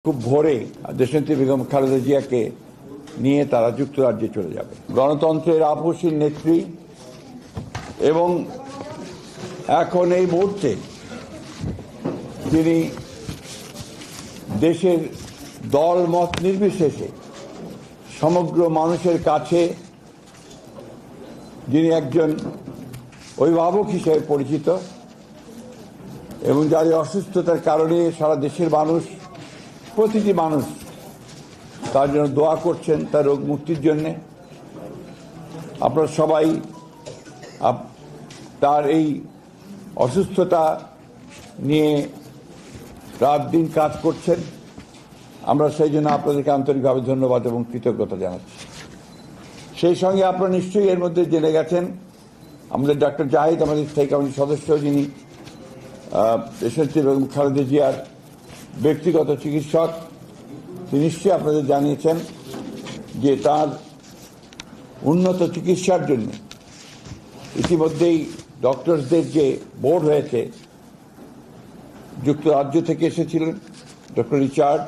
খুব ভোরে দেশনেত্রী বেগম খালেদা জিয়াকে নিয়ে তারা যুক্তরাজ্যে চলে যাবে। গণতন্ত্রের আপসীন নেত্রী এবং এখন এই মুহূর্তে তিনি দেশের দল মত নির্বিশেষে সমগ্র মানুষের কাছে যিনি একজন অভিভাবক হিসেবে পরিচিত এবং যার অসুস্থতার কারণে সারা দেশের মানুষ, প্রতিটি মানুষ তার জন্য দোয়া করছেন, তার রোগ মুক্তির জন্যে। আপনারা সবাই তার এই অসুস্থতা নিয়ে রাত দিন কাজ করছেন। আমরা সেই জন্য আপনাদেরকে আন্তরিকভাবে ধন্যবাদ এবং কৃতজ্ঞতা জানাচ্ছি। সেই সঙ্গে আপনারা নিশ্চয়ই এর মধ্যে জেনে গেছেন আমাদের ডক্টর জাহিদ, আমাদের স্থায়ী কমিটির সদস্য, যিনি দেশনেত্রী বেগম খালেদা জিয়ার ব্যক্তিগত চিকিৎসক, তিনি নিশ্চয়ই আপনাদের জানিয়েছেন যে তার উন্নত চিকিৎসার জন্য ইতিমধ্যেই ডক্টরসদের যে বোর্ড হয়েছে, যুক্তরাজ্য থেকে এসেছিলেন ডক্টর রিচার্ড,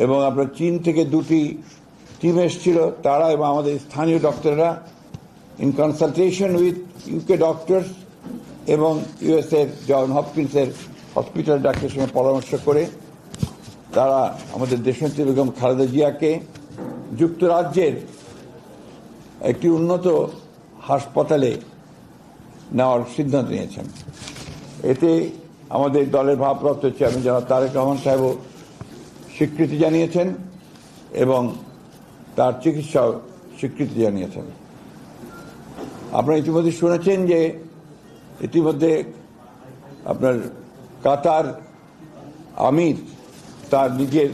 এবং আপনার চীন থেকে দুটি টিম এসেছিল, তারা এবং আমাদের স্থানীয় ডক্টররা in consultation with UK doctors এবং ইউএসএর জন হপকিন্সের হসপিটাল ডাক্তারের সঙ্গে পরামর্শ করে তারা আমাদের দেশনেত্রী বেগম খালেদা জিয়াকে যুক্তরাজ্যের একটি উন্নত হাসপাতালে নেওয়ার সিদ্ধান্ত নিয়েছেন। এতে আমাদের দলের ভারপ্রাপ্ত চেয়ারম্যান জনাব তারেক রহমান সাহেবও স্বীকৃতি জানিয়েছেন এবং তার চিকিৎসাও স্বীকৃতি জানিয়েছেন। আপনারা ইতিমধ্যে শুনেছেন যে ইতিমধ্যে আপনার কাতার আমির তার নিজের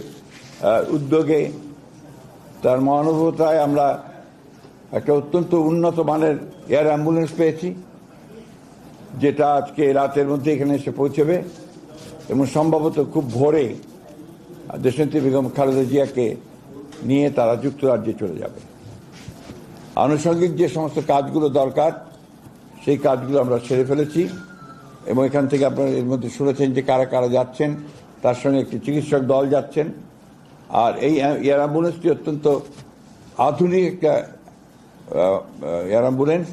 উদ্যোগে, তার মহানুভবতায় আমরা একটা অত্যন্ত উন্নত মানের এয়ার অ্যাম্বুলেন্স পেয়েছি, যেটা আজকে রাতের মধ্যে এখানে এসে পৌঁছবে এবং সম্ভবত খুব ভোরে দেশনেত্রী বেগম খালেদা জিয়াকে নিয়ে তারা যুক্তরাজ্যে চলে যাবে। আনুষঙ্গিক যে সমস্ত কাজগুলো দরকার সেই কাজগুলো আমরা সেরে ফেলেছি এবং এখান থেকে আপনারা এর মধ্যে শুনেছেন যে কারা কারা যাচ্ছেন, তার সঙ্গে একটি চিকিৎসক দল যাচ্ছেন। আর এই এয়ার অ্যাম্বুলেন্সটি অত্যন্ত আধুনিক একটা এয়ার অ্যাম্বুলেন্স,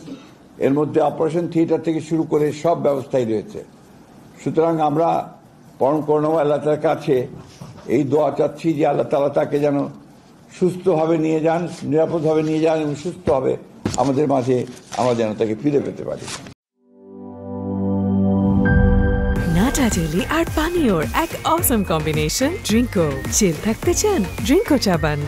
এর মধ্যে অপারেশন থিয়েটার থেকে শুরু করে সব ব্যবস্থাই রয়েছে। সুতরাং আমরা পরম করুণাময় আল্লাহ তাআলার কাছে এই দোয়া চাচ্ছি যে আল্লাহ তাআলা তাকে যেন সুস্থভাবে নিয়ে যান, নিরাপদভাবে নিয়ে যান এবং সুস্থভাবে আমাদের মাঝে আমরা যেন তাকে ফিরে পেতে পারি। নাটা ডেইলি আর পানীয়র এক অসম কম্বিনেশন ড্রিঙ্কো। চিল থাকতে চান? ড্রিঙ্কো চাবান।